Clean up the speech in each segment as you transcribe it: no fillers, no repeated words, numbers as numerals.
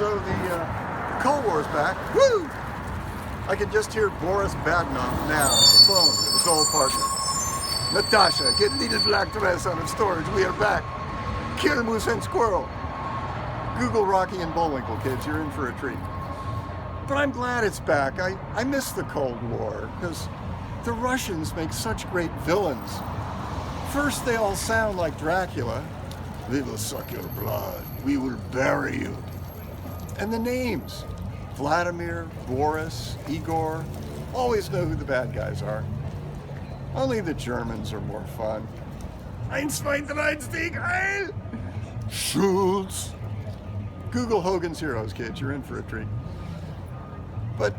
So the Cold War's back. Woo! I can just hear Boris Badenov now on the phone with his old partner. Natasha, get Lita's black dress out of storage. We are back. Kill moose and squirrel. Google Rocky and Bullwinkle, kids. You're in for a treat. But I'm glad it's back. I miss the Cold War because the Russians make such great villains. First, they all sound like Dracula. We will suck your blood. We will bury you. And the names, Vladimir, Boris, Igor, always know who the bad guys are. Only the Germans are more fun. Ein, zwei, drei, Stieg, Heil! Schultz. Google Hogan's Heroes, kids. You're in for a treat. But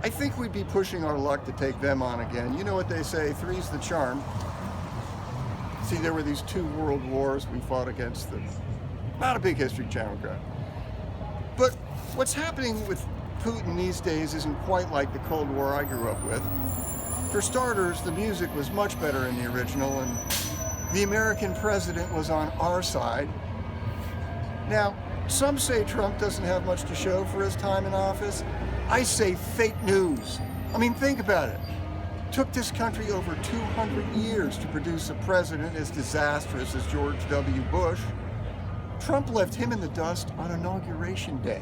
I think we'd be pushing our luck to take them on again. You know what they say, three's the charm. See, there were these 2 world wars we fought against them. Not a big History Channel crowd. But what's happening with Putin these days isn't quite like the Cold War I grew up with. For starters, the music was much better in the original, and the American president was on our side. Now, some say Trump doesn't have much to show for his time in office. I say fake news. I mean, think about it. It took this country over 200 years to produce a president as disastrous as George W. Bush. Trump left him in the dust on Inauguration Day.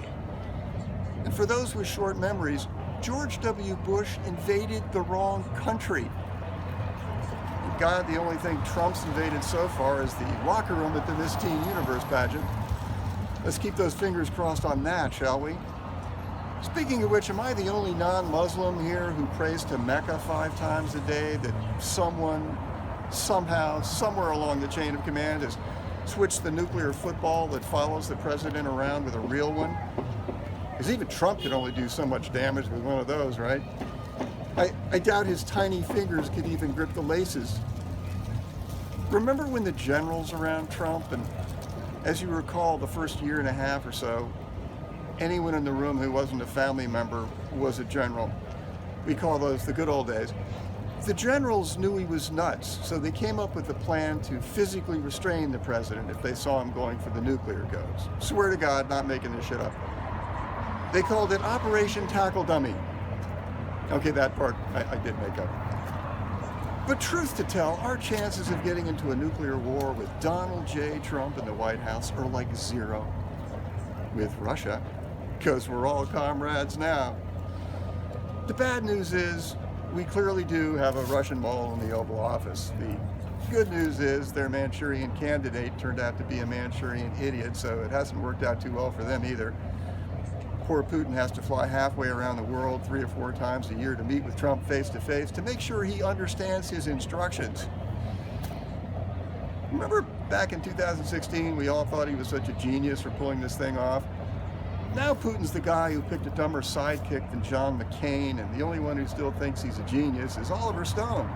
And for those with short memories, George W. Bush invaded the wrong country. And God, the only thing Trump's invaded so far is the locker room at the Miss Teen Universe pageant. Let's keep those fingers crossed on that, shall we? Speaking of which, am I the only non-Muslim here who prays to Mecca 5 times a day that someone, somehow, somewhere along the chain of command has switched the nuclear football that follows the president around with a real one? Because even Trump could only do so much damage with one of those, right? I doubt his tiny fingers could even grip the laces. Remember when the generals around Trump, and as you recall, the first year and a half or so, anyone in the room who wasn't a family member was a general. We call those the good old days. The generals knew he was nuts, so they came up with a plan to physically restrain the president if they saw him going for the nuclear codes. Swear to God, not making this shit up. They called it Operation Tackle Dummy. Okay, that part I did make up. But truth to tell, our chances of getting into a nuclear war with Donald J. Trump in the White House are like 0 with Russia, because we're all comrades now. The bad news is, we clearly do have a Russian mole in the Oval Office. The good news is their Manchurian candidate turned out to be a Manchurian idiot, so it hasn't worked out too well for them either. Poor Putin has to fly halfway around the world 3 or 4 times a year to meet with Trump face to face to make sure he understands his instructions. Remember back in 2016, we all thought he was such a genius for pulling this thing off? Now Putin's the guy who picked a dumber sidekick than John McCain, and the only one who still thinks he's a genius is Oliver Stone.